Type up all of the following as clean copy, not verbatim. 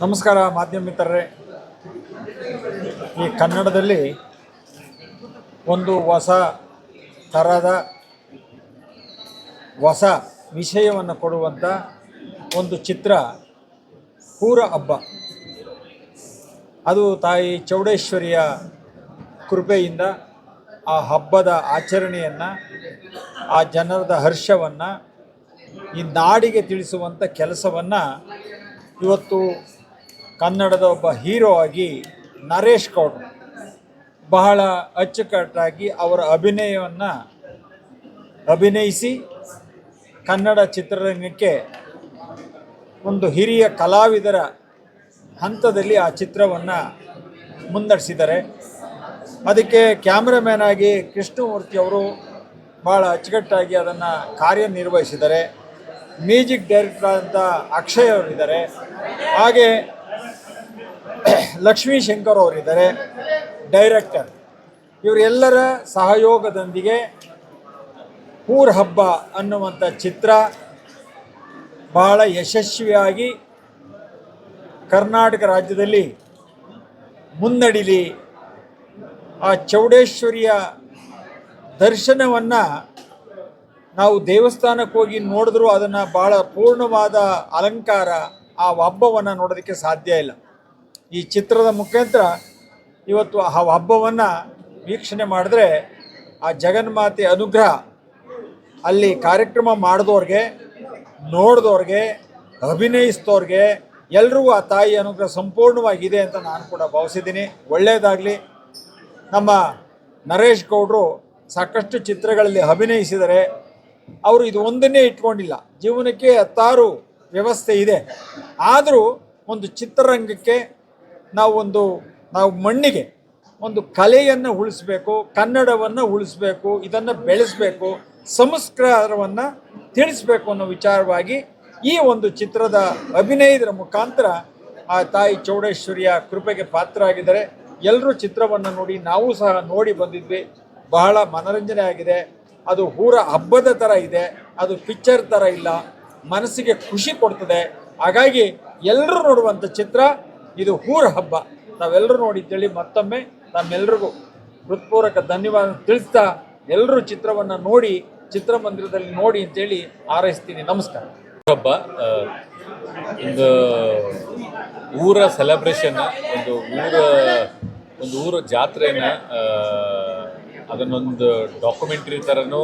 ನಮಸ್ಕಾರ ಮಾಧ್ಯಮ ಮಿತ್ರರೇ. ಈ ಕನ್ನಡದಲ್ಲಿ ಒಂದು ಹೊಸ ಥರದ ಹೊಸ ವಿಷಯವನ್ನು ಕೊಡುವಂಥ ಒಂದು ಚಿತ್ರ ಊರ ಹಬ್ಬ. ಅದು ತಾಯಿ ಚೌಡೇಶ್ವರಿಯ ಕೃಪೆಯಿಂದ ಆ ಹಬ್ಬದ ಆಚರಣೆಯನ್ನು, ಆ ಜನರದ ಹರ್ಷವನ್ನು ಈ ನಾಡಿಗೆ ತಿಳಿಸುವಂಥ ಕೆಲಸವನ್ನು ಇವತ್ತು ಕನ್ನಡದ ಒಬ್ಬ ಹೀರೋ ಆಗಿ ನರೇಶ್ ಗೌಡ್ರು ಬಹಳ ಅಚ್ಚುಕಟ್ಟಾಗಿ ಅವರ ಅಭಿನಯವನ್ನು ಅಭಿನಯಿಸಿ ಕನ್ನಡ ಚಿತ್ರರಂಗಕ್ಕೆ ಒಂದು ಹಿರಿಯ ಕಲಾವಿದರ ಹಂತದಲ್ಲಿ ಆ ಚಿತ್ರವನ್ನು ಮುನ್ನಡೆಸಿದ್ದಾರೆ. ಅದಕ್ಕೆ ಕ್ಯಾಮ್ರಾಮ್ಯಾನ್ ಆಗಿ ಕೃಷ್ಣಮೂರ್ತಿ ಅವರು ಭಾಳ ಅಚ್ಚುಕಟ್ಟಾಗಿ ಅದನ್ನು ಕಾರ್ಯನಿರ್ವಹಿಸಿದ್ದಾರೆ. ಮ್ಯೂಸಿಕ್ ಡೈರೆಕ್ಟರ್ ಅಂತ ಅಕ್ಷಯ್ ಅವರಿದ್ದಾರೆ, ಹಾಗೆ ಲಕ್ಷ್ಮೀ ಶಂಕರ್ ಅವರಿದ್ದಾರೆ ಡೈರೆಕ್ಟರ್. ಇವರೆಲ್ಲರ ಸಹಯೋಗದೊಂದಿಗೆ ಊರ ಹಬ್ಬ ಅನ್ನುವಂಥ ಚಿತ್ರ ಬಹಳ ಯಶಸ್ವಿಯಾಗಿ ಕರ್ನಾಟಕ ರಾಜ್ಯದಲ್ಲಿ ಮುನ್ನಡಿಲಿ ಆ ಚೌಡೇಶ್ವರಿಯ ದರ್ಶನವನ್ನು ನಾವು ದೇವಸ್ಥಾನಕ್ಕೆ ಹೋಗಿ ನೋಡಿದ್ರೂ ಅದನ್ನು ಭಾಳ ಪೂರ್ಣವಾದ ಅಲಂಕಾರ ಆ ಹಬ್ಬವನ್ನು ನೋಡೋದಕ್ಕೆ ಸಾಧ್ಯ ಇಲ್ಲ. ಈ ಚಿತ್ರದ ಮುಖಾಂತರ ಇವತ್ತು ಆ ಹಬ್ಬವನ್ನು ವೀಕ್ಷಣೆ ಮಾಡಿದ್ರೆ ಆ ಜಗನ್ಮಾತೆ ಅನುಗ್ರಹ ಅಲ್ಲಿ ಕಾರ್ಯಕ್ರಮ ಮಾಡಿದವ್ರಿಗೆ, ನೋಡಿದವ್ರಿಗೆ, ಅಭಿನಯಿಸಿದವ್ರಿಗೆ ಎಲ್ರಿಗೂ ಆ ತಾಯಿ ಅನುಗ್ರಹ ಸಂಪೂರ್ಣವಾಗಿದೆ ಅಂತ ನಾನು ಕೂಡ ಭಾವಿಸಿದ್ದೀನಿ. ಒಳ್ಳೆಯದಾಗಲಿ. ನಮ್ಮ ನರೇಶ್ ಗೌಡರು ಸಾಕಷ್ಟು ಚಿತ್ರಗಳಲ್ಲಿ ಅಭಿನಯಿಸಿದರೆ ಅವರು ಇದು ಒಂದನ್ನೇ ಇಟ್ಕೊಂಡಿಲ್ಲ, ಜೀವನಕ್ಕೆ 10 ವ್ಯವಸ್ಥೆ ಇದೆ. ಆದರೂ ಒಂದು ಚಿತ್ರರಂಗಕ್ಕೆ ನಾವು ಮಣ್ಣಿಗೆ ಒಂದು ಕಲೆಯನ್ನು ಉಳಿಸ್ಬೇಕು, ಕನ್ನಡವನ್ನು ಉಳಿಸ್ಬೇಕು, ಇದನ್ನು ಬೆಳೆಸಬೇಕು, ಸಂಸ್ಕಾರವನ್ನು ತಿಳಿಸ್ಬೇಕು ಅನ್ನೋ ವಿಚಾರವಾಗಿ ಈ ಒಂದು ಚಿತ್ರದ ಅಭಿನಯದ ಮುಖಾಂತರ ಆ ತಾಯಿ ಚೌಡೇಶ್ವರಿಯ ಕೃಪೆಗೆ ಪಾತ್ರರಾಗಿದ್ದಾರೆ. ಎಲ್ಲರೂ ಚಿತ್ರವನ್ನು ನೋಡಿ, ನಾವು ಸಹ ನೋಡಿ ಬಂದಿದ್ವಿ. ಬಹಳ ಮನರಂಜನೆ ಆಗಿದೆ. ಅದು ಊರ ಹಬ್ಬದ ಥರ ಇದೆ, ಅದು ಪಿಕ್ಚರ್ ಥರ ಇಲ್ಲ, ಮನಸ್ಸಿಗೆ ಖುಷಿ ಕೊಡ್ತದೆ. ಹಾಗಾಗಿ ಎಲ್ಲರೂ ನೋಡುವಂಥ ಚಿತ್ರ ಇದು ಊರ ಹಬ್ಬ. ನಾವೆಲ್ಲರೂ ನೋಡಿದ್ದೇಳಿ ಮತ್ತೊಮ್ಮೆ ನಮ್ಮೆಲ್ರಿಗೂ ಹೃತ್ಪೂರ್ವಕ ಧನ್ಯವಾದ ತಿಳಿಸ್ತಾ ಎಲ್ಲರೂ ಚಿತ್ರವನ್ನು ನೋಡಿ ಚಿತ್ರಮಂದಿರದಲ್ಲಿ ನೋಡಿ ಅಂತೇಳಿ ಹಾರೈಸ್ತೀನಿ. ನಮಸ್ಕಾರ. ಹಬ್ಬ ಒಂದು ಊರ ಸೆಲೆಬ್ರೇಷನ್, ಒಂದು ಊರ ಜಾತ್ರೆನ ಅದನ್ನೊಂದು ಡಾಕ್ಯುಮೆಂಟ್ರಿ ಥರನೂ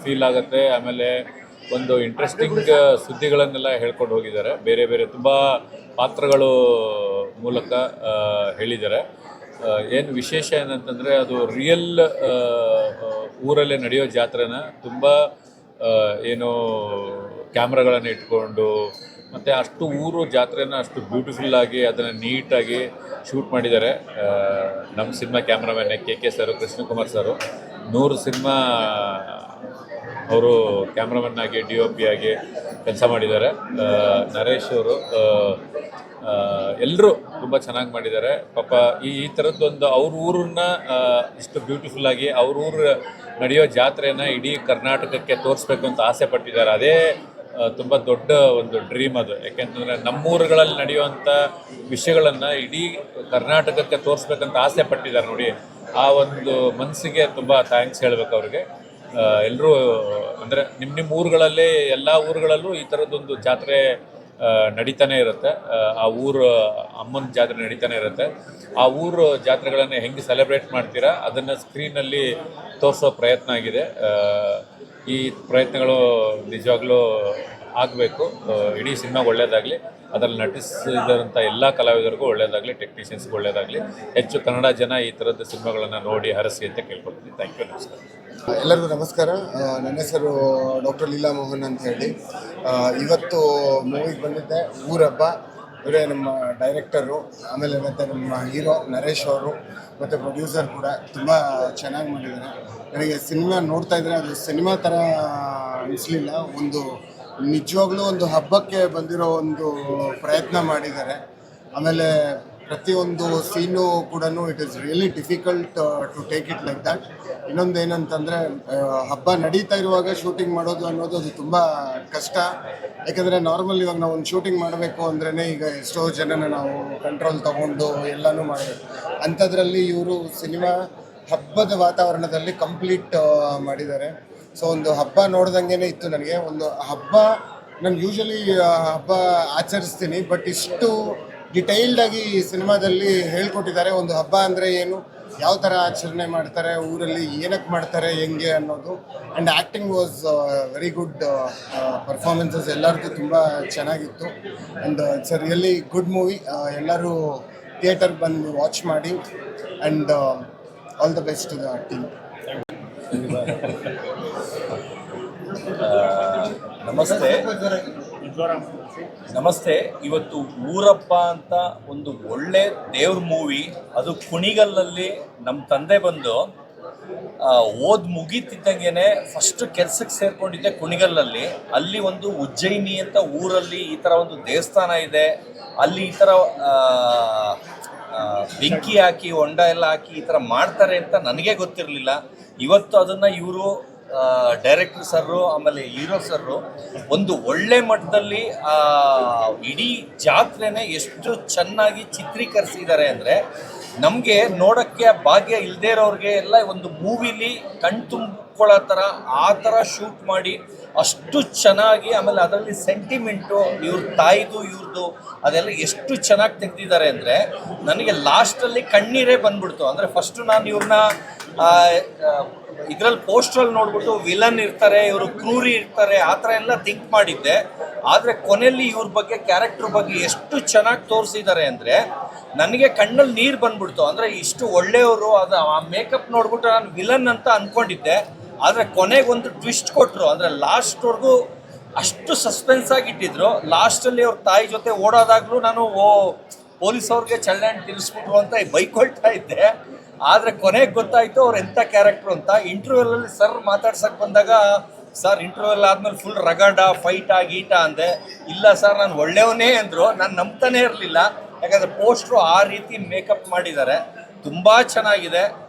ಫೀಲ್ ಆಗುತ್ತೆ. ಆಮೇಲೆ ಒಂದು ಇಂಟ್ರೆಸ್ಟಿಂಗ್ ಸುದ್ದಿಗಳನ್ನೆಲ್ಲ ಹೇಳ್ಕೊಂಡು ಹೋಗಿದ್ದಾರೆ. ಬೇರೆ ಬೇರೆ ತುಂಬ ಪಾತ್ರಗಳು ಮೂಲಕ ಹೇಳಿದ್ದಾರೆ. ಏನು ವಿಶೇಷ ಏನಂತಂದರೆ ಅದು ರಿಯಲ್ ಊರಲ್ಲೇ ನಡೆಯೋ ಜಾತ್ರೆನ ತುಂಬ ಏನೋ ಕ್ಯಾಮ್ರಾಗಳನ್ನು ಇಟ್ಕೊಂಡು ಮತ್ತು ಅಷ್ಟು ಊರು ಜಾತ್ರೆನ ಅಷ್ಟು ಬ್ಯೂಟಿಫುಲ್ಲಾಗಿ ಅದನ್ನು ನೀಟಾಗಿ ಶೂಟ್ ಮಾಡಿದ್ದಾರೆ. ನಮ್ಮ ಸಿನಿಮಾ ಕ್ಯಾಮ್ರಾಮ್ಯಾನ್ ಕೆ ಸರು, ಕೃಷ್ಣಕುಮಾರ್ ಸರು 100 ಸಿನಿಮಾ ಅವರು ಕ್ಯಾಮ್ರಾಮನ್ ಆಗಿ DOP ಆಗಿ ಕೆಲಸ ಮಾಡಿದ್ದಾರೆ. ನರೇಶ್ ಅವರು ಎಲ್ಲರೂ ತುಂಬ ಚೆನ್ನಾಗಿ ಮಾಡಿದ್ದಾರೆ. ಪಾಪ ಈ ಥರದ್ದೊಂದು ಅವ್ರ ಊರನ್ನ ಇಷ್ಟು ಬ್ಯೂಟಿಫುಲ್ಲಾಗಿ ಅವ್ರ ಊರು ನಡೆಯೋ ಜಾತ್ರೆನ ಇಡೀ ಕರ್ನಾಟಕಕ್ಕೆ ತೋರಿಸ್ಬೇಕು ಅಂತ ಆಸೆ ಪಟ್ಟಿದ್ದಾರೆ. ಅದೇ ತುಂಬ ದೊಡ್ಡ ಒಂದು ಡ್ರೀಮ್ ಅದು. ಯಾಕೆಂತಂದರೆ ನಮ್ಮೂರುಗಳಲ್ಲಿ ನಡೆಯುವಂಥ ವಿಷಯಗಳನ್ನು ಇಡೀ ಕರ್ನಾಟಕಕ್ಕೆ ತೋರಿಸ್ಬೇಕಂತ ಆಸೆ ಪಟ್ಟಿದ್ದಾರೆ ನೋಡಿ. ಆ ಒಂದು ಮನಸ್ಸಿಗೆ ತುಂಬ ಥ್ಯಾಂಕ್ಸ್ ಹೇಳಬೇಕು ಅವ್ರಿಗೆ. ಎಲ್ಲರೂ ಅಂದರೆ ನಿಮ್ಮ ಊರುಗಳಲ್ಲೇ ಎಲ್ಲ ಊರುಗಳಲ್ಲೂ ಈ ಥರದ್ದೊಂದು ಜಾತ್ರೆ ನಡೀತಾನೆ ಇರುತ್ತೆ. ಆ ಊರು ಅಮ್ಮನ ಜಾತ್ರೆ ನಡೀತಾನೆ ಇರುತ್ತೆ. ಆ ಊರು ಜಾತ್ರೆಗಳನ್ನು ಹೆಂಗೆ ಸೆಲೆಬ್ರೇಟ್ ಮಾಡ್ತೀರಾ ಅದನ್ನು ಸ್ಕ್ರೀನಲ್ಲಿ ತೋರಿಸೋ ಪ್ರಯತ್ನ ಆಗಿದೆ. ಈ ಪ್ರಯತ್ನಗಳು ನಿಜವಾಗ್ಲೂ ಆಗಬೇಕು. ಇಡೀ ಸಿನಿಮಾಗೆ ಒಳ್ಳೆಯದಾಗಲಿ, ಅದರಲ್ಲಿ ನಟಿಸಿದಂಥ ಎಲ್ಲ ಕಲಾವಿದರಿಗೂ ಒಳ್ಳೆಯದಾಗಲಿ, ಟೆಕ್ನಿಷಿಯನ್ಸ್ಗೂ ಒಳ್ಳೆಯದಾಗಲಿ. ಹೆಚ್ಚು ಕನ್ನಡ ಜನ ಈ ಥರದ ಸಿನಿಮಾಗಳನ್ನು ನೋಡಿ ಹರಸಿ ಅಂತ ಕೇಳ್ಕೊಳ್ತೀನಿ. Thank you. ನಮಸ್ಕಾರ. ಎಲ್ಲರಿಗೂ ನಮಸ್ಕಾರ. ನನ್ನ ಹೆಸರು ಡಾಕ್ಟರ್ ಲೀಲಾ ಮೋಹನ್ ಅಂತ ಹೇಳಿ. ಇವತ್ತು ಮೂವಿಗೆ ಬಂದಿದ್ದೆ ಊರ ಹಬ್ಬ. ಇವರೇ ನಮ್ಮ ಡೈರೆಕ್ಟರು, ಆಮೇಲೆ ಮತ್ತು ನಮ್ಮ ಹೀರೋ ನರೇಶ್ ಅವರು ಮತ್ತು ಪ್ರೊಡ್ಯೂಸರ್ ಕೂಡ ತುಂಬ ಚೆನ್ನಾಗಿ ಮಾಡಿದ್ದಾರೆ. ನನಗೆ ಸಿನಿಮಾ ನೋಡ್ತಾ ಇದ್ದರೆ ಅದು ಸಿನಿಮಾ ಥರ ಅನಿಸ್ಲಿಲ್ಲ. ಒಂದು ನಿಜವಾಗ್ಲೂ ಒಂದು ಹಬ್ಬಕ್ಕೆ ಬಂದಿರೋ ಒಂದು ಪ್ರಯತ್ನ ಮಾಡಿದ್ದಾರೆ. ಆಮೇಲೆ ಪ್ರತಿಯೊಂದು ಸೀನು ಕೂಡ it is really difficult to take it like that. ಇನ್ನೊಂದು ಏನಂತಂದರೆ ಹಬ್ಬ ನಡೀತಾ ಇರುವಾಗ ಶೂಟಿಂಗ್ ಮಾಡೋದು ಅನ್ನೋದು ಅದು ತುಂಬ ಕಷ್ಟ. ಯಾಕಂದರೆ ನಾರ್ಮಲ್ ಇವಾಗ ನಾವು ಒಂದು ಶೂಟಿಂಗ್ ಮಾಡಬೇಕು ಅಂದ್ರೇ ಈಗ ಎಷ್ಟೋ ಜನನ ನಾವು ಕಂಟ್ರೋಲ್ ತೊಗೊಂಡು ಎಲ್ಲನೂ ಮಾಡಬೇಕು. ಅಂಥದ್ರಲ್ಲಿ ಇವರು ಸಿನಿಮಾ ಹಬ್ಬದ ವಾತಾವರಣದಲ್ಲಿ ಕಂಪ್ಲೀಟ್ ಮಾಡಿದ್ದಾರೆ. ಸೊ ಒಂದು ಹಬ್ಬ ನೋಡ್ದಂಗೆ ಇತ್ತು ನನಗೆ. ಒಂದು ಹಬ್ಬ ನಾನು ಯೂಶಲಿ ಹಬ್ಬ ಆಚರಿಸ್ತೀನಿ, ಬಟ್ ಇಷ್ಟು ಡಿಟೈಲ್ಡಾಗಿ ಈ ಸಿನಿಮಾದಲ್ಲಿ ಹೇಳ್ಕೊಟ್ಟಿದ್ದಾರೆ. ಒಂದು ಹಬ್ಬ ಅಂದರೆ ಏನು, ಯಾವ ಥರ ಆಚರಣೆ ಮಾಡ್ತಾರೆ, ಊರಲ್ಲಿ ಏನಕ್ಕೆ ಮಾಡ್ತಾರೆ, ಹೆಂಗೆ ಅನ್ನೋದು. And acting was very good. Performances ಎಲ್ಲರದ್ದು ತುಂಬ ಚೆನ್ನಾಗಿತ್ತು. And it's a really good movie. ಎಲ್ಲರೂ ಥಿಯೇಟರ್ಗೆ ಬಂದು ವಾಚ್ ಮಾಡಿ. And all the best to the team. ನಮಸ್ತೆ. ಇವತ್ತು ಊರಪ್ಪ ಅಂತ ಒಂದು ಒಳ್ಳೆ ದೇವ್ರ ಮೂವಿ, ಅದು ಕುಣಿಗಲ್ಲಲ್ಲಿ ನಮ್ಮ ತಂದೆ ಬಂದು ಓದ್ ಮುಗೀತಿದ್ದಂಗೆ ಫಸ್ಟ್ ಕೆಲ್ಸಕ್ಕೆ ಸೇರ್ಕೊಂಡಿದ್ದೆ ಕುಣಿಗಲ್ಲಲ್ಲಿ. ಅಲ್ಲಿ ಒಂದು ಉಜ್ಜಯಿನಿ ಅಂತ ಊರಲ್ಲಿ ಈ ಥರ ಒಂದು ದೇವಸ್ಥಾನ ಇದೆ. ಅಲ್ಲಿ ಈ ಥರ ಬೆಂಕಿ ಹಾಕಿ ಹೊಂಡ ಎಲ್ಲ ಹಾಕಿ ಈ ಥರ ಮಾಡ್ತಾರೆ ಅಂತ ನನಗೆ ಗೊತ್ತಿರಲಿಲ್ಲ. ಇವತ್ತು ಅದನ್ನು ಇವರು ಡೈರೆಕ್ಟರ್ ಸರ್ರು ಆಮೇಲೆ ಹೀರೋ ಸರ್ರು ಒಂದು ಒಳ್ಳೆ ಮಟ್ಟದಲ್ಲಿ ಇಡೀ ಜಾತ್ರೆನೇ ಎಷ್ಟು ಚೆನ್ನಾಗಿ ಚಿತ್ರೀಕರಿಸಿದ್ದಾರೆ ಅಂದರೆ, ನಮಗೆ ನೋಡೋಕ್ಕೆ ಭಾಗ್ಯ ಇಲ್ಲದೇ ಇರೋರಿಗೆ ಎಲ್ಲ ಒಂದು ಮೂವಿಲಿ ಕಣ್ ತುಂಬಿಕೊಳ್ಳೋ ಥರ ಆ ಥರ ಶೂಟ್ ಮಾಡಿ ಅಷ್ಟು ಚೆನ್ನಾಗಿ, ಆಮೇಲೆ ಅದರಲ್ಲಿ ಸೆಂಟಿಮೆಂಟು ಇವ್ರ ತಾಯಿದು ಇವ್ರದ್ದು ಅದೆಲ್ಲ ಎಷ್ಟು ಚೆನ್ನಾಗಿ ತೆಗೆದಿದ್ದಾರೆ ಅಂದರೆ ನನಗೆ ಲಾಸ್ಟಲ್ಲಿ ಕಣ್ಣೀರೇ ಬಂದ್ಬಿಡ್ತು. ಅಂದರೆ ಫಸ್ಟು ನಾನು ಇವ್ರನ್ನ ಇದರಲ್ಲಿ ಪೋಸ್ಟ್ರಲ್ಲಿ ನೋಡ್ಬಿಟ್ಟು ವಿಲನ್ ಇರ್ತಾರೆ, ಇವರು ಕ್ರೂರಿ ಇರ್ತಾರೆ, ಆ ಥರ ಎಲ್ಲ ಥಿಂಕ್ ಮಾಡಿದ್ದೆ. ಆದರೆ ಕೊನೆಯಲ್ಲಿ ಇವ್ರ ಬಗ್ಗೆ, ಕ್ಯಾರೆಕ್ಟರ್ ಬಗ್ಗೆ ಎಷ್ಟು ಚೆನ್ನಾಗಿ ತೋರಿಸಿದ್ದಾರೆ ಅಂದರೆ ನನಗೆ ಕಣ್ಣಲ್ಲಿ ನೀರು ಬಂದ್ಬಿಡ್ತು. ಅಂದರೆ ಇಷ್ಟು ಒಳ್ಳೆಯವರು, ಅದು ಆ ಮೇಕಪ್ ನೋಡ್ಬಿಟ್ಟು ನಾನು ವಿಲನ್ ಅಂತ ಅಂದ್ಕೊಂಡಿದ್ದೆ. ಆದರೆ ಕೊನೆಗೆ ಒಂದು ಟ್ವಿಸ್ಟ್ ಕೊಟ್ಟರು. ಅಂದರೆ ಲಾಸ್ಟ್ವರೆಗೂ ಅಷ್ಟು ಸಸ್ಪೆನ್ಸ್ ಆಗಿಟ್ಟಿದ್ರು. ಲಾಸ್ಟಲ್ಲಿ ಅವ್ರ ತಾಯಿ ಜೊತೆ ಓಡೋದಾಗಲೂ ನಾನು ಪೊಲೀಸ್ ಅವ್ರಿಗೆ ಚಳ್ಳಣ್ಣು ತಿರ್ಸ್ಬಿಟ್ರು ಅಂತ ಬೈಕೊಳ್ತಾ ಇದ್ದೆ. ಆದರೆ ಕೊನೆಗೆ ಗೊತ್ತಾಯಿತು ಅವ್ರು ಎಂಥ ಕ್ಯಾರೆಕ್ಟ್ರು ಅಂತ. ಇಂಟರ್ವ್ಯೂಲಲ್ಲಿ ಸರ್ ಮಾತಾಡ್ಸಕ್ಕೆ ಬಂದಾಗ, ಸರ್ ಇಂಟರ್ವ್ಯೂಲ್ ಆದಮೇಲೆ ಫುಲ್ ರಗಡ ಫೈಟಾ ಗೀಟ ಅಂದೆ. ಇಲ್ಲ ಸರ್ ನಾನು ಒಳ್ಳೆಯವನೇ ಅಂದರು. ನಾನು ನಂಬ್ತಾನೆ ಇರಲಿಲ್ಲ, ಯಾಕಂದರೆ ಪೋಸ್ಟ್ರು ಆ ರೀತಿ ಮೇಕಪ್ ಮಾಡಿದ್ದಾರೆ. ತುಂಬ ಚೆನ್ನಾಗಿದೆ.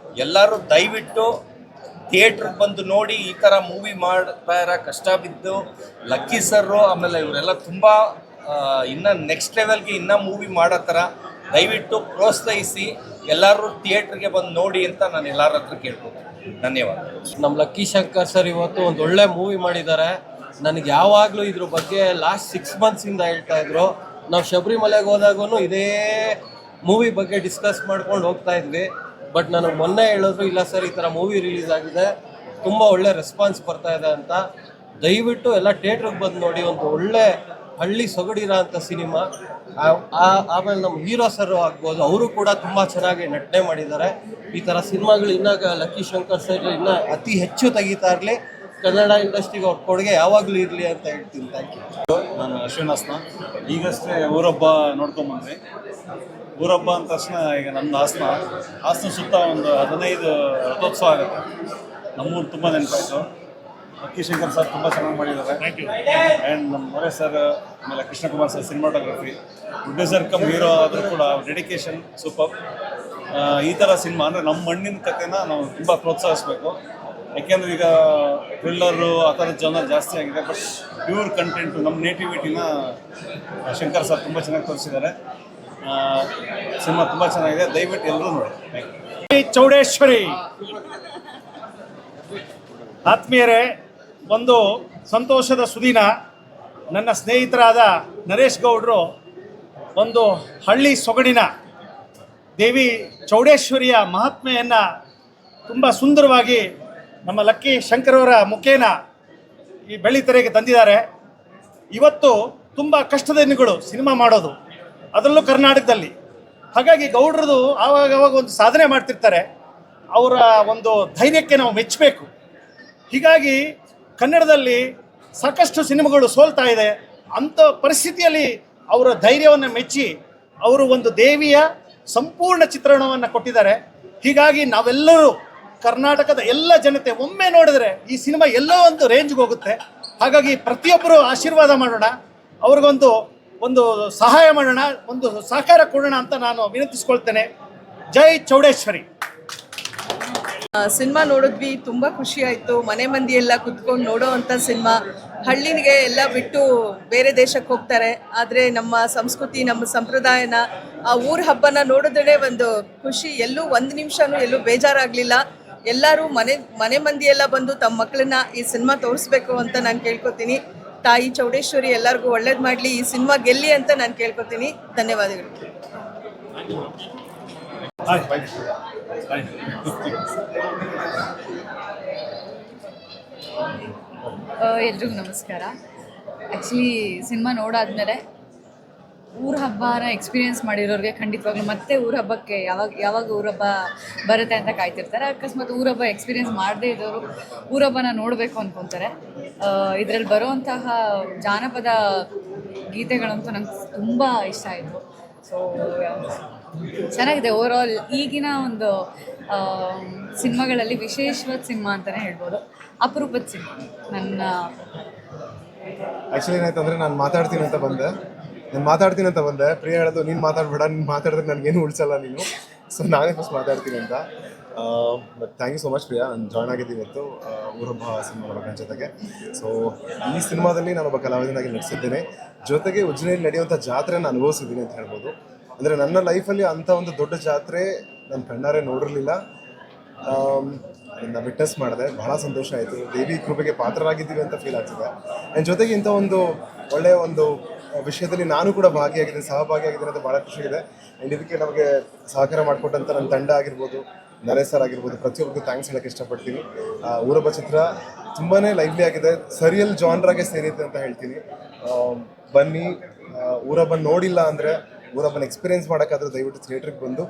ಎಲ್ಲರೂ ದಯವಿಟ್ಟು ಥಿಯೇಟ್ರಿಗೆ ಬಂದು ನೋಡಿ. ಈ ಥರ ಮೂವಿ ಮಾಡ್ತಾ ಇರೋ ಕಷ್ಟ ಬಿದ್ದು ಲಕ್ಕಿ ಸರ್ರು ಆಮೇಲೆ ಇವರೆಲ್ಲ ತುಂಬ ಇನ್ನೂ ನೆಕ್ಸ್ಟ್ ಲೆವೆಲ್ಗೆ ಇನ್ನೂ ಮೂವಿ ಮಾಡೋ ಥರ ದಯವಿಟ್ಟು ಪ್ರೋತ್ಸಾಹಿಸಿ ಎಲ್ಲರೂ ಥಿಯೇಟ್ರಿಗೆ ಬಂದು ನೋಡಿ ಅಂತ ನಾನು ಎಲ್ಲರ ಹತ್ರ ಕೇಳ್ಕೊತೀನಿ. ಧನ್ಯವಾದ. ನಮ್ಮ ಲಕ್ಕಿ ಶಂಕರ್ ಸರ್ ಇವತ್ತು ಒಂದು ಒಳ್ಳೆ ಮೂವಿ ಮಾಡಿದ್ದಾರೆ. ನನಗೆ ಯಾವಾಗಲೂ ಇದ್ರ ಬಗ್ಗೆ ಲಾಸ್ಟ್ 6 ಮಂತ್ಸಿಂದ ಹೇಳ್ತಾ ಇದ್ರು. ನಾವು ಶಬರಿಮಲೆಗೆ ಹೋದಾಗೂ ಇದೇ ಮೂವಿ ಬಗ್ಗೆ ಡಿಸ್ಕಸ್ ಮಾಡ್ಕೊಂಡು ಹೋಗ್ತಾ ಇದ್ವಿ. ಬಟ್ ನನಗೆ ಮೊನ್ನೆ ಹೇಳಿದ್ರು, ಇಲ್ಲ ಸರ್ ಈ ಥರ ಮೂವಿ ರಿಲೀಸ್ ಆಗಿದೆ, ತುಂಬ ಒಳ್ಳೆ ರೆಸ್ಪಾನ್ಸ್ ಬರ್ತಾ ಇದೆ ಅಂತ. ದಯವಿಟ್ಟು ಎಲ್ಲ ಥಿಯೇಟ್ರಿಗೆ ಬಂದು ನೋಡಿ. ಒಂದು ಒಳ್ಳೆ ಹಳ್ಳಿ ಸೊಗಡಿರೋ ಅಂಥ ಸಿನಿಮಾ. ಆಮೇಲೆ ನಮ್ಮ ಹೀರೋ ಸರ್ ಆಗ್ಬೋದು, ಅವರು ಕೂಡ ತುಂಬ ಚೆನ್ನಾಗಿ ನಟನೆ ಮಾಡಿದ್ದಾರೆ. ಈ ಥರ ಸಿನಿಮಾಗಳು ಇನ್ನೂ ಲಕ್ಕಿ ಶಂಕರ್ ಸರ್ ಇನ್ನೂ ಅತಿ ಹೆಚ್ಚು ತೆಗಿತಾ ಇರಲಿ. ಕನ್ನಡ ಇಂಡಸ್ಟ್ರಿಗೆ ಅವ್ರ ಕೊಡುಗೆ ಯಾವಾಗಲೂ ಇರಲಿ ಅಂತ ಹೇಳ್ತೀನಿ. Thank you. ನಾನು ಅಶ್ವಿನ್ ಹಾಸನ. ಈಗಷ್ಟೇ ಊರಬ್ಬ ನೋಡ್ಕೊಂಬಂದ್ವಿ. ಊರಬ್ಬ ಅಂದ ತಕ್ಷಣ ಈಗ ನನ್ನ ಹಾಸನ ಸುತ್ತ ಒಂದು 15 ರಥೋತ್ಸವ ಆಗುತ್ತೆ. ನಮ್ಮೂರು ತುಂಬ ನೆನಪಾಯಿತು. ಲಕ್ಕಿ ಶಂಕರ್ ಸರ್ ತುಂಬ ಚೆನ್ನಾಗಿ ಮಾಡಿದ್ದಾರೆ. ಆ್ಯಂಡ್ ನಮ್ಮ ಮೊರೆ ಸರ್, ಆಮೇಲೆ Krishnakumar sir cinematography, producer come hero ಆದರೂ ಕೂಡ ಡೆಡಿಕೇಶನ್ ಸೂಪರ್. ಈ ಥರ ಸಿನಿಮಾ ಅಂದರೆ ನಮ್ಮ ಮಣ್ಣಿನ ಕಥೆನ ನಾವು ತುಂಬ ಪ್ರೋತ್ಸಾಹಿಸಬೇಕು. ಯಾಕೆಂದರೆ ಈಗ ಥ್ರಿಲ್ಲರು ಆ ಥರದ ಜನರು ಜಾಸ್ತಿ ಆಗಿದೆ. ಬಟ್ ಪ್ಯೂರ್ ಕಂಟೆಂಟು, ನಮ್ಮ ನೇಟಿವಿಟಿನ ಶಂಕರ್ ಸರ್ ತುಂಬ ಚೆನ್ನಾಗಿ ತೋರಿಸಿದ್ದಾರೆ. ಸಿನಿಮಾ ತುಂಬ ಚೆನ್ನಾಗಿದೆ. ದಯವಿಟ್ಟು ಎಲ್ಲರೂ ನೋಡಿ. ಚೌಡೇಶ್ವರಿ ಆತ್ಮೀಯರೇ, ಒಂದು ಸಂತೋಷದ ಸುದಿನ. ನನ್ನ ಸ್ನೇಹಿತರಾದ ನರೇಶ್ ಗೌಡರು ಒಂದು ಹಳ್ಳಿ ಸೊಗಡಿನ ದೇವಿ ಚೌಡೇಶ್ವರಿಯ ಮಹಾತ್ಮೆಯನ್ನು ತುಂಬ ಸುಂದರವಾಗಿ ನಮ್ಮ ಲಕ್ಕಿ ಶಂಕರವರ ಮುಖೇನ ಈ ಬೆಳ್ಳಿತೆರೆಗೆ ತಂದಿದ್ದಾರೆ. ಇವತ್ತು ತುಂಬ ಕಷ್ಟದ ದಿನಗಳು ಸಿನಿಮಾ ಮಾಡೋದು, ಅದರಲ್ಲೂ ಕರ್ನಾಟಕದಲ್ಲಿ. ಹಾಗಾಗಿ ಗೌಡ್ರದು ಆವಾಗ ಒಂದು ಸಾಧನೆ ಮಾಡ್ತಿರ್ತಾರೆ. ಅವರ ಒಂದು ಧೈರ್ಯಕ್ಕೆ ನಾವು ಮೆಚ್ಚಬೇಕು. ಹೀಗಾಗಿ ಕನ್ನಡದಲ್ಲಿ ಸಾಕಷ್ಟು ಸಿನಿಮಾಗಳು ಸೋಲ್ತಾ ಇದೆ. ಅಂಥ ಪರಿಸ್ಥಿತಿಯಲ್ಲಿ ಅವರ ಧೈರ್ಯವನ್ನು ಮೆಚ್ಚಿ ಅವರು ಒಂದು ದೇವಿಯ ಸಂಪೂರ್ಣ ಚಿತ್ರಣವನ್ನು ಕೊಟ್ಟಿದ್ದಾರೆ. ಹೀಗಾಗಿ ನಾವೆಲ್ಲರೂ, ಕರ್ನಾಟಕದ ಎಲ್ಲ ಜನತೆ ಒಮ್ಮೆ ನೋಡಿದ್ರೆ ಈ ಸಿನಿಮಾ ಎಲ್ಲೋ ಒಂದು ರೇಂಜ್ಗೆ ಹೋಗುತ್ತೆ. ಹಾಗಾಗಿ ಪ್ರತಿಯೊಬ್ಬರು ಆಶೀರ್ವಾದ ಮಾಡೋಣ. ಅವ್ರಿಗೊಂದು ಒಂದು ಸಹಾಯ ಮಾಡೋಣ, ಒಂದು ಸಹಕಾರ ಕೊಡೋಣ ಅಂತ ನಾನು ವಿನಂತಿಸ್ಕೊಳ್ತೇನೆ. ಜೈ ಚೌಡೇಶ್ವರಿ. ಸಿನಿಮಾ ನೋಡಿದ್ವಿ, ತುಂಬ ಖುಷಿ ಆಯಿತು. ಮನೆ ಮಂದಿ ಎಲ್ಲ ಕುತ್ಕೊಂಡು ನೋಡೋ ಅಂಥ ಸಿನಿಮಾ. ಹಳ್ಳಿಗೆ ಎಲ್ಲ ಬಿಟ್ಟು ಬೇರೆ ದೇಶಕ್ಕೆ ಹೋಗ್ತಾರೆ, ಆದರೆ ನಮ್ಮ ಸಂಸ್ಕೃತಿ, ನಮ್ಮ ಸಂಪ್ರದಾಯನ, ಆ ಊರ ಹಬ್ಬನ ನೋಡಿದ್ರೆ ಒಂದು ಖುಷಿ. ಎಲ್ಲೂ ಒಂದು ನಿಮಿಷನೂ ಎಲ್ಲೂ ಬೇಜಾರಾಗಲಿಲ್ಲ. ಎಲ್ಲರೂ ಮನೆ ಮಂದಿ ಎಲ್ಲ ಬಂದು ತಮ್ಮ ಮಕ್ಕಳನ್ನ ಈ ಸಿನಿಮಾ ತೋರಿಸ್ಬೇಕು ಅಂತ ನಾನು ಕೇಳ್ಕೊತೀನಿ. ತಾಯಿ ಚೌಡೇಶ್ವರಿ ಎಲ್ಲರಿಗೂ ಒಳ್ಳೇದು ಮಾಡಲಿ, ಈ ಸಿನಿಮಾ ಗೆಲ್ಲಿ ಅಂತ ನಾನು ಕೇಳ್ಕೊತೀನಿ. ಧನ್ಯವಾದಗಳು. ಎಲ್ರಿಗೂ ನಮಸ್ಕಾರ. ಆ್ಯಕ್ಚುಲಿ ಸಿನಿಮಾ ನೋಡಾದ್ಮೇಲೆ ಊರ ಹಬ್ಬನ ಎಕ್ಸ್ಪೀರಿಯೆನ್ಸ್ ಮಾಡಿರೋರಿಗೆ ಖಂಡಿತವಾಗ್ಲೂ ಮತ್ತೆ ಊರ ಹಬ್ಬಕ್ಕೆ ಯಾವಾಗ ಊರ ಹಬ್ಬ ಬರುತ್ತೆ ಅಂತ ಕಾಯ್ತಿರ್ತಾರೆ. ಅಕಸ್ಮಾತ್ ಊರ ಹಬ್ಬ ಎಕ್ಸ್ಪೀರಿಯೆನ್ಸ್ ಮಾಡದೇ ಇದ್ದವರು ಊರ ಹಬ್ಬನ ನೋಡಬೇಕು ಅಂದ್ಕೊತಾರೆ. ಇದರಲ್ಲಿ ಬರುವಂತಹ ಜಾನಪದ ಗೀತೆಗಳಂತೂ ನಂಗೆ ತುಂಬ ಇಷ್ಟ ಆಯಿತು. ಸೊ ಚೆನ್ನಾಗಿದೆ ಓವರಾಲ್. ಈಗಿನ ಒಂದು ಸಿನಿಮಾಗಳಲ್ಲಿ ವಿಶೇಷವಾದ ಸಿನಿಮಾ ಅಂತಲೇ ಹೇಳ್ಬೋದು. ಅಪರೂಪದ ಸಿನಿಮಾ. ಆ್ಯಕ್ಚುಲಿ ಏನಾಯ್ತು ಅಂದರೆ ನಾನು ಮಾತಾಡ್ತೀನಿ ಅಂತ ಬಂದೆ. ಪ್ರಿಯ ಹೇಳೋದು ನೀನು ಮಾತಾಡ್ಬೇಡ, ನೀನು ಮಾತಾಡಿದ್ರೆ ನನಗೇನು ಉಳಿಸಲ್ಲ ನೀನು, ಸೊ ನಾನೇ ಫಸ್ಟ್ ಮಾತಾಡ್ತೀನಿ ಅಂತ. But thank you so much Priya, ನಾನು ಜಾಯ್ನ್ ಆಗಿದ್ದೀನಿ ಇವತ್ತು ಊರೊಬ್ಬ ಸಿನಿಮಾ ನೋಡೋಣ ಜೊತೆಗೆ. ಸೊ ಈ ಸಿನಿಮಾದಲ್ಲಿ ನಾನೊಬ್ಬ ಕಲಾವಿದನಾಗಿ ನಟಿಸಿದ್ದೇನೆ, ಜೊತೆಗೆ ಉಜ್ಜಿನಿಯಲ್ಲಿ ನಡೆಯುವಂಥ ಜಾತ್ರೆಯನ್ನು ಅನುಭವಿಸಿದ್ದೀನಿ ಅಂತ ಹೇಳ್ಬೋದು. ಅಂದರೆ ನನ್ನ ಲೈಫಲ್ಲಿ ಅಂಥ ಒಂದು ದೊಡ್ಡ ಜಾತ್ರೆ ನಾನು ಕಣ್ಣಾರೆ ನೋಡಿರಲಿಲ್ಲ, ಅದನ್ನು ವಿಟ್ನೆಸ್ ಮಾಡಿದೆ. ಬಹಳ ಸಂತೋಷ ಆಯಿತು. ದೇವಿ ಕೃಪೆಗೆ ಪಾತ್ರರಾಗಿದ್ದೀವಿ ಅಂತ ಫೀಲ್ ಆಗ್ತಿದೆ. ಆ್ಯಂಡ್ ಜೊತೆಗೆ ಇಂಥ ಒಂದು ಒಳ್ಳೆಯ ಒಂದು ವಿಷಯದಲ್ಲಿ ನಾನು ಕೂಡ ಸಹಭಾಗಿಯಾಗಿದ್ದೀನಿ ಅಂತ ಭಾಳ ಖುಷಿ ಇದೆ. ಆ್ಯಂಡ್ ಇದಕ್ಕೆ ನಮಗೆ ಸಹಕಾರ ಮಾಡಿಕೊಟ್ಟಂಥ ನನ್ನ ತಂಡ ಆಗಿರ್ಬೋದು, ನರೇಶ್ ಸರ್ ಆಗಿರ್ಬೋದು, ಪ್ರತಿಯೊಬ್ಬರಿಗೂ ಥ್ಯಾಂಕ್ಸ್ ಹೇಳೋಕ್ಕೆ ಇಷ್ಟಪಡ್ತೀನಿ. ಊರೊಬ್ಬ ಚಿತ್ರ ತುಂಬಾ ಲೈವ್ಲಿ ಆಗಿದೆ, ಸರಿಯಲ್ ಜಾನ್ರಾಗೆ ಸೇರಿದೆ ಅಂತ ಹೇಳ್ತೀನಿ. ಬನ್ನಿ, ಊರೊಬ್ಬನ ನೋಡಿಲ್ಲ ಅಂದರೆ ಊರೊಬ್ಬನ ಎಕ್ಸ್ಪೀರಿಯೆನ್ಸ್ ಮಾಡೋಕ್ಕಾದ್ರೆ ದಯವಿಟ್ಟು ಥಿಯೇಟ್ರಿಗೆ ಬಂದು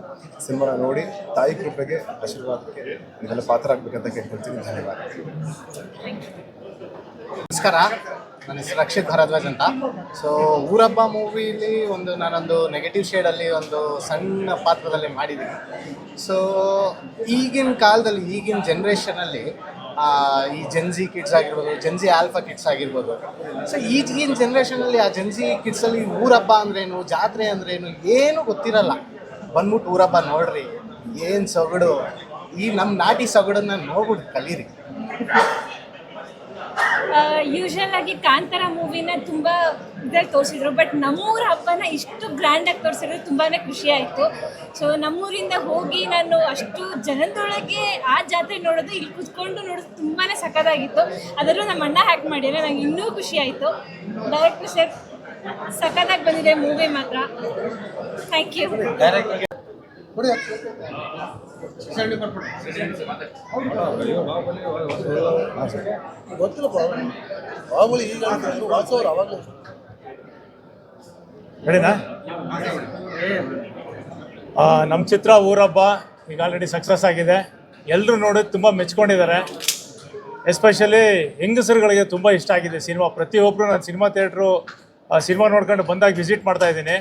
ಸಿನಿಮಾನ ನೋಡಿ ತಾಯಿ ಕೃಪೆಗೆ ಆಶೀರ್ವಾದಕ್ಕೆ ಇದೆಲ್ಲ ಪಾತ್ರ ಆಗಬೇಕಂತ ಕೇಳ್ಕೊಳ್ತೀನಿ. ಧನ್ಯವಾದ. ನಮಸ್ಕಾರ, ನನ್ನ ಹೆಸರು ರಕ್ಷಿತ್ ಭರದ್ವಾಜ್ ಅಂತ. ಸೊ ಊರಬ್ಬ ಮೂವಿಲಿ ನಾನೊಂದು ನೆಗೆಟಿವ್ ಶೇಡಲ್ಲಿ ಒಂದು ಸಣ್ಣ ಪಾತ್ರದಲ್ಲಿ ಮಾಡಿದ್ದೀನಿ. ಸೊ ಈಗಿನ ಕಾಲದಲ್ಲಿ, ಈಗಿನ ಜನ್ರೇಷನಲ್ಲಿ ಈ ಜೆನ್ಜಿ ಕಿಡ್ಸ್ ಆಗಿರ್ಬೋದು, ಜೆನ್ಜಿ ಆಲ್ಫಾ ಕಿಡ್ಸ್ ಆಗಿರ್ಬೋದು, ಸೊ ಈಗಿನ ಜನ್ರೇಷನಲ್ಲಿ ಆ ಜೆನ್ಜಿ ಕಿಡ್ಸಲ್ಲಿ ಊರಬ್ಬ ಅಂದ್ರೇನು, ಜಾತ್ರೆ ಅಂದ್ರೇನು ಏನು ಗೊತ್ತಿರಲ್ಲ. ಬಂದ್ಬಿಟ್ಟು ಊರಬ್ಬ ನೋಡ್ರಿ, ಏನು ಸೊಗಡು, ಈ ನಮ್ಮ ನಾಟಿ ಸೊಗಡನ್ನ ನೋಡ್ಬಿಟ್ಟು ಕಲೀರಿ. ಯೂಶಲ್ ಆಗಿ ಕಾಂತಾರ ಮೂವಿನ ತುಂಬ ಇದ್ರಲ್ಲಿ ತೋರಿಸಿದ್ರು, ಬಟ್ ನಮ್ಮೂರ ಹಬ್ಬನ ಇಷ್ಟು ಗ್ರ್ಯಾಂಡಾಗಿ ತೋರಿಸಿದ್ರು ತುಂಬಾ ಖುಷಿ ಆಯಿತು. ಸೊ ನಮ್ಮೂರಿಂದ ಹೋಗಿ ನಾನು ಅಷ್ಟು ಜನದೊಳಗೆ ಆ ಜಾತ್ರೆ ನೋಡೋದು, ಇಲ್ಲಿ ಕೂತ್ಕೊಂಡು ನೋಡೋದು ತುಂಬಾ ಸಖತ್ತಾಗಿತ್ತು. ಅದರಲ್ಲೂ ನಮ್ಮ ಅಣ್ಣ ಹ್ಯಾಕ್ ಮಾಡಿದರೆ ನಂಗೆ ಇನ್ನೂ ಖುಷಿ ಆಯಿತು. ಡೈರೆಕ್ಟರ್ ಸರ್ ಸಖತ್ತಾಗಿ ಬಂದಿದೆ ಮೂವಿ ಮಾತ್ರ. Thank you. ನಮ್ಮ ಚಿತ್ರ ಊರಬ್ಬ ಈಗ ಆಲ್ರೆಡಿ ಸಕ್ಸಸ್ ಆಗಿದೆ. ಎಲ್ಲರೂ ನೋಡಿ ತುಂಬ ಮೆಚ್ಕೊಂಡಿದ್ದಾರೆ. ಎಸ್ಪೆಷಲಿ ಹೆಂಗಸರುಗಳಿಗೆ ತುಂಬ ಇಷ್ಟ ಆಗಿದೆ ಸಿನಿಮಾ. ಪ್ರತಿಯೊಬ್ಬರು ನಾನು ಸಿನಿಮಾ ನೋಡ್ಕೊಂಡು ಬಂದಾಗ ವಿಸಿಟ್ ಮಾಡ್ತಾ ಇದ್ದೀನಿ.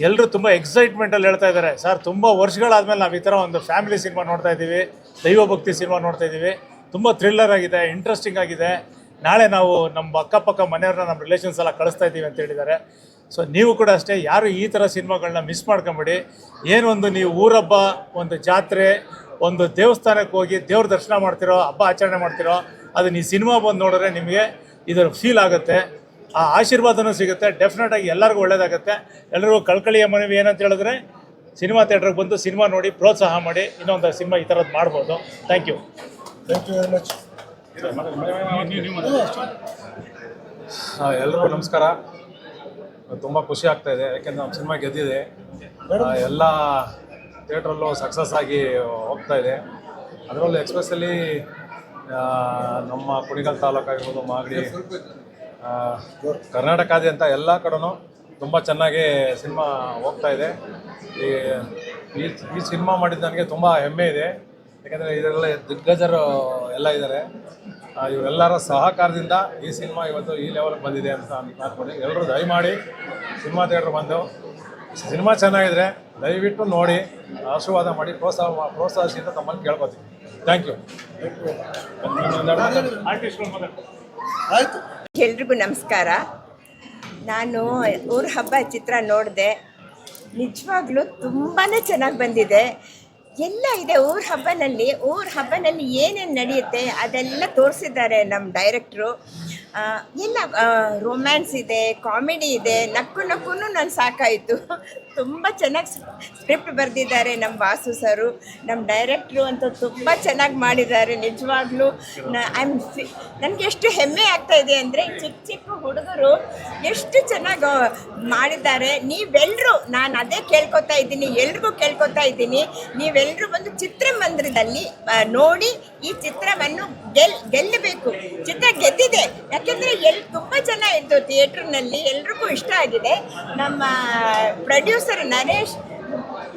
ಎಲ್ಲರೂ ತುಂಬ ಎಕ್ಸೈಟ್ಮೆಂಟಲ್ಲಿ ಹೇಳ್ತಾ ಇದ್ದಾರೆ, ಸರ್ ತುಂಬ ವರ್ಷಗಳಾದಮೇಲೆ ನಾವು ಈ ಥರ ಒಂದು ಫ್ಯಾಮಿಲಿ ಸಿನಿಮಾ ನೋಡ್ತಾ ಇದ್ದೀವಿ, ದೈವಭಕ್ತಿ ಸಿನಿಮಾ ನೋಡ್ತಾ ಇದ್ದೀವಿ, ತುಂಬ ಥ್ರಿಲ್ಲರ್ ಆಗಿದೆ, ಇಂಟ್ರೆಸ್ಟಿಂಗ್ ಆಗಿದೆ. ನಾಳೆ ನಾವು ನಮ್ಮ ಅಕ್ಕಪಕ್ಕ ಮನೆಯವ್ರನ್ನ, ನಮ್ಮ ರಿಲೇಷನ್ಸ್ ಎಲ್ಲ ಕಳಿಸ್ತಾ ಇದ್ದೀವಿ ಅಂತ ಹೇಳಿದ್ದಾರೆ. ಸೊ ನೀವು ಕೂಡ ಅಷ್ಟೇ, ಯಾರು ಈ ಥರ ಸಿನಿಮಾಗಳನ್ನ ಮಿಸ್ ಮಾಡ್ಕೊಂಬಿಡಿ. ಏನೊಂದು ನೀವು ಊರಬ್ಬ, ಒಂದು ಜಾತ್ರೆ, ಒಂದು ದೇವಸ್ಥಾನಕ್ಕೆ ಹೋಗಿ ದೇವ್ರ ದರ್ಶನ ಮಾಡ್ತಿರೋ, ಹಬ್ಬ ಆಚರಣೆ ಮಾಡ್ತಿರೋ, ಅದನ್ನ ಈ ಸಿನಿಮಾ ಬಂದು ನೋಡಿದ್ರೆ ನಿಮಗೆ ಇದರ ಫೀಲ್ ಆಗುತ್ತೆ, ಆ ಆಶೀರ್ವಾದನೂ ಸಿಗುತ್ತೆ. ಡೆಫಿನೆಟಾಗಿ ಎಲ್ಲರಿಗೂ ಒಳ್ಳೆಯದಾಗುತ್ತೆ. ಎಲ್ಲರಿಗೂ ಕಳ್ಕಳಿಯ ಮನವಿ ಏನಂತ ಹೇಳಿದ್ರೆ, ಸಿನಿಮಾ ಥಿಯೇಟ್ರಿಗೆ ಬಂದು ಸಿನಿಮಾ ನೋಡಿ ಪ್ರೋತ್ಸಾಹ ಮಾಡಿ. ಇನ್ನೊಂದು ಸಿನಿಮಾ ಈ ಥರದ್ದು ಮಾಡ್ಬೋದು. Thank you very much. ಎಲ್ರಿಗೂ ನಮಸ್ಕಾರ. ತುಂಬ ಖುಷಿ ಆಗ್ತಾ ಇದೆ, ಯಾಕೆಂದರೆ ನಮ್ಮ ಸಿನಿಮಾ ಗೆದ್ದಿದೆ, ಎಲ್ಲ ಥಿಯೇಟ್ರಲ್ಲೂ ಸಕ್ಸಸ್ ಆಗಿ ಹೋಗ್ತಾ ಇದೆ. ಅದರಲ್ಲೂ ಎಕ್ಸ್ಪೆಷಲಿ ನಮ್ಮ ಕುಣಿಗಲ್ ತಾಲೂಕು ಆಗಿರ್ಬೋದು, ಮಾಗಡಿ, ಕರ್ನಾಟಕಾದ್ಯಂತ ಎಲ್ಲ ಕಡೆನೂ ತುಂಬ ಚೆನ್ನಾಗಿ ಸಿನಿಮಾ ಹೋಗ್ತಾ ಇದೆ. ಈ ಸಿನಿಮಾ ಮಾಡಿದ್ದು ನನಗೆ ತುಂಬ ಹೆಮ್ಮೆ ಇದೆ, ಯಾಕೆಂದರೆ ಇದರೆಲ್ಲ ದಿಗ್ಗಜರು ಎಲ್ಲ ಇದ್ದಾರೆ. ಇವರೆಲ್ಲರ ಸಹಕಾರದಿಂದ ಈ ಸಿನಿಮಾ ಇವತ್ತು ಈ ಲೆವೆಲ್ಗೆ ಬಂದಿದೆ ಅಂತ ಅನ್ಕೊಂಡು ಎಲ್ಲರೂ ದಯಮಾಡಿ ಸಿನಿಮಾ ಥಿಯೇಟ್ರ್ ಬಂದು ಸಿನಿಮಾ ಚೆನ್ನಾಗಿದ್ರೆ ದಯವಿಟ್ಟು ನೋಡಿ ಆಶೀರ್ವಾದ ಮಾಡಿ ಪ್ರೋತ್ಸಾಹಿಸಿ ಅಂತ ತಮ್ಮಲ್ಲಿ ಕೇಳ್ಕೊತೀನಿ. Thank you. ಎಲ್ರಿಗೂ ನಮಸ್ಕಾರ. ನಾನು ಊರ ಹಬ್ಬ ಚಿತ್ರ ನೋಡಿದೆ. ನಿಜವಾಗ್ಲೂ ತುಂಬಾ ಚೆನ್ನಾಗಿ ಬಂದಿದೆ. ಎಲ್ಲ ಇದೆ ಊರ ಹಬ್ಬನಲ್ಲಿ ಏನೇನು ನಡೆಯುತ್ತೆ ಅದೆಲ್ಲ ತೋರಿಸಿದ್ದಾರೆ ನಮ್ಮ ಡೈರೆಕ್ಟ್ರು. ಎಲ್ಲ ರೊಮ್ಯಾನ್ಸ್ ಇದೆ, ಕಾಮಿಡಿ ಇದೆ, ನಕ್ಕು ನಾನು ಸಾಕಾಯಿತು. ತುಂಬ ಚೆನ್ನಾಗಿ ಸ್ಕ್ರಿಪ್ಟ್ ಬರೆದಿದ್ದಾರೆ ನಮ್ಮ ವಾಸು ಸರು. ನಮ್ಮ ಡೈರೆಕ್ಟ್ರು ಅಂತೂ ತುಂಬ ಚೆನ್ನಾಗಿ ಮಾಡಿದ್ದಾರೆ. ನಿಜವಾಗ್ಲೂ ನನಗೆ ಎಷ್ಟು ಹೆಮ್ಮೆ ಆಗ್ತಾ ಇದೆ ಅಂದರೆ ಚಿಕ್ಕ ಹುಡುಗರು ಎಷ್ಟು ಚೆನ್ನಾಗಿ ಮಾಡಿದ್ದಾರೆ. ನೀವೆಲ್ಲರೂ, ನಾನು ಅದೇ ಕೇಳ್ಕೊತಾ ಇದ್ದೀನಿ, ಎಲ್ರಿಗೂ ಕೇಳ್ಕೊತಾ ಇದ್ದೀನಿ, ನೀವೆಲ್ಲರೂ ಬಂದು ಚಿತ್ರಮಂದಿರದಲ್ಲಿ ನೋಡಿ ಈ ಚಿತ್ರವನ್ನು ಗೆಲ್ಲಬೇಕು. ಚಿತ್ರ ಗೆದ್ದಿದೆ, ಯಾಕೆಂದರೆ ತುಂಬ ಜನ ಇದ್ದು ಥಿಯೇಟ್ರ್ನಲ್ಲಿ, ಎಲ್ರಿಗೂ ಇಷ್ಟ ಆಗಿದೆ. ನಮ್ಮ ಪ್ರೊಡ್ಯೂಸರ್ ನರೇಶ್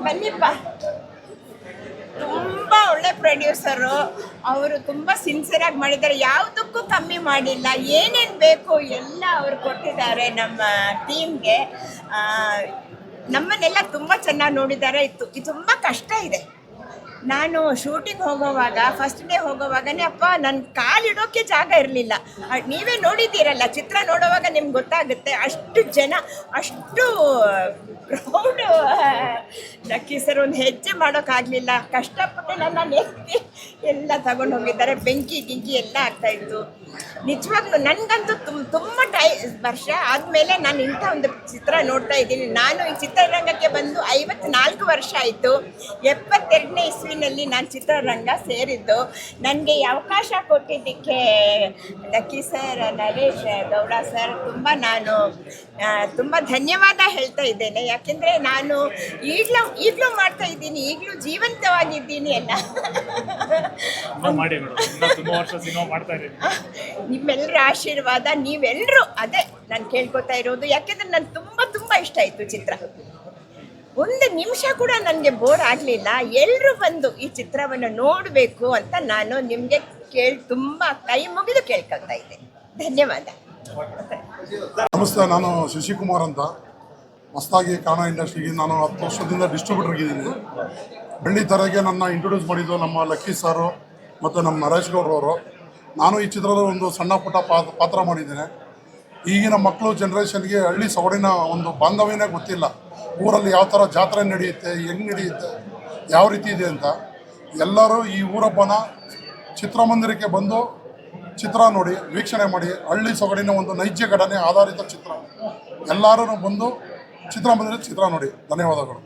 ಬನ್ನಿಪ್ಪ, ತುಂಬ ಒಳ್ಳೆ ಪ್ರೊಡ್ಯೂಸರು. ಅವರು ತುಂಬ ಸಿನ್ಸಿಯರಾಗಿ ಮಾಡಿದ್ದಾರೆ, ಯಾವುದಕ್ಕೂ ಕಮ್ಮಿ ಮಾಡಿಲ್ಲ. ಏನೇನು ಬೇಕು ಎಲ್ಲ ಅವರು ಕೊಟ್ಟಿದ್ದಾರೆ ನಮ್ಮ ಟೀಮ್ಗೆ. ನಮ್ಮನ್ನೆಲ್ಲ ತುಂಬ ಚೆನ್ನಾಗಿ ನೋಡಿದ್ದಾರೆ. ಇದು ತುಂಬ ಕಷ್ಟ ಇದೆ. ನಾನು ಶೂಟಿಂಗ್ ಹೋಗೋವಾಗ, ಫಸ್ಟ್ ಡೇ ಹೋಗೋವಾಗನೇ ಅಪ್ಪ ನನ್ನ ಕಾಲಿಡೋಕ್ಕೆ ಜಾಗ ಇರಲಿಲ್ಲ. ನೀವೇ ನೋಡಿದ್ದೀರಲ್ಲ, ಚಿತ್ರ ನೋಡೋವಾಗ ನಿಮ್ಗೆ ಗೊತ್ತಾಗುತ್ತೆ. ಅಷ್ಟು ಜನ, ಅಷ್ಟು ಕ್ರೌಡ್. ಲಕ್ಕಿ ಸರ್ ಒಂದು ಹೆಜ್ಜೆ ಮಾಡೋಕ್ಕಾಗಲಿಲ್ಲ. ಕಷ್ಟಪಟ್ಟು ನನ್ನ ಎತ್ತಿ ಎಲ್ಲ ತಗೊಂಡು ಹೋಗಿದ್ದಾರೆ. ಬೆಂಕಿ ಗಿಂಕಿ ಎಲ್ಲ ಆಗ್ತಾಯಿತ್ತು. ನಿಜವಾಗ್ಲೂ ನನಗಂತೂ ತುಂಬ ವರ್ಷ ಆದಮೇಲೆ ನಾನು ಇಂಥ ಒಂದು ಚಿತ್ರ ನೋಡ್ತಾ ಇದ್ದೀನಿ. ನಾನು ಈ ಚಿತ್ರರಂಗಕ್ಕೆ ಬಂದು 54 ವರ್ಷ ಆಯಿತು. 72ನೇ ಇಸ್ವಿನಲ್ಲಿ ನಾನು ಚಿತ್ರರಂಗ ಸೇರಿದ್ದು. ನನಗೆ ಈ ಅವಕಾಶ ಕೊಟ್ಟಿದ್ದಕ್ಕೆ lucky sir, Naresh Gowda sir ನಾನು ತುಂಬ ಧನ್ಯವಾದ ಹೇಳ್ತಾ ಇದ್ದೇನೆ. ಯಾಕೆಂದರೆ ನಾನು ಈಗಲೂ ಮಾಡ್ತಾ ಇದ್ದೀನಿ, ಈಗಲೂ ಜೀವಂತವಾಗಿದ್ದೀನಿ ಎಲ್ಲ. ನಿಮ್ಮೆಲ್ಲರ ಆಶೀರ್ವಾದ, ನೀವೆಲ್ಲರೂ, ಅದೇ ನಾನು ಕೇಳ್ಕೊತಾ ಇರೋದು. ಯಾಕೆಂದರೆ ನನಗೆ ತುಂಬ ಇಷ್ಟ ಆಯಿತು ಚಿತ್ರ. ಒಂದು ನಿಮಿಷ ಕೂಡ ನನಗೆ ಬೋರ್ ಆಗಲಿಲ್ಲ. ಎಲ್ಲರೂ ಬಂದು ಈ ಚಿತ್ರವನ್ನು ನೋಡಬೇಕು ಅಂತ ನಾನು ನಿಮಗೆ ತುಂಬ ಕೈ ಮುಗಿದು ಕೇಳ್ಕೊಳ್ತಾ ಇದ್ದೆ. ಧನ್ಯವಾದ. ನಮಸ್ತೆ, ನಾನು ಶಶಿಕುಮಾರ್ ಅಂತ. ಹೊಸದಾಗಿ ಕನ್ನಡ ಇಂಡಸ್ಟ್ರಿಗೆ ನಾನು 10 ವರ್ಷದಿಂದ ಡಿಸ್ಟ್ರಿಬ್ಯೂಟರ್ ಆಗಿದ್ದೀನಿ. ಬೆಳ್ಳಿ ತೆರೆಗೆ ನನ್ನ ಇಂಟ್ರೊಡ್ಯೂಸ್ ಮಾಡಿದ್ದು ನಮ್ಮ ಲಕ್ಕಿ ಸಾರು ಮತ್ತು ನಮ್ಮ ನರೇಶ್ ಗೌಡ್ರವರು. ನಾನು ಈ ಚಿತ್ರದ ಒಂದು ಸಣ್ಣ ಪುಟ್ಟ ಪಾತ್ರ ಮಾಡಿದ್ದೇನೆ. ಈಗಿನ ಮಕ್ಕಳು ಜನ್ರೇಷನ್ಗೆ ಹಳ್ಳಿ ಸೊಗಡಿನ ಒಂದು ಬಾಂಧವ್ಯನೇ ಗೊತ್ತಿಲ್ಲ. ಊರಲ್ಲಿ ಯಾವ ಥರ ಜಾತ್ರೆ ನಡೆಯುತ್ತೆ, ಹೆಂಗೆ ನಡೆಯುತ್ತೆ, ಯಾವ ರೀತಿ ಇದೆ ಅಂತ. ಎಲ್ಲರೂ ಈ ಊರಬ್ಬನ ಚಿತ್ರಮಂದಿರಕ್ಕೆ ಬಂದು ಚಿತ್ರ ನೋಡಿ, ವೀಕ್ಷಣೆ ಮಾಡಿ. ಹಳ್ಳಿ ಸೊಗಡಿನ ಒಂದು ನೈಜ ಘಟನೆ ಆಧಾರಿತ ಚಿತ್ರ. ಎಲ್ಲರೂ ಬಂದು ಚಿತ್ರಮಂದಿರದ ಚಿತ್ರ ನೋಡಿ. ಧನ್ಯವಾದಗಳು.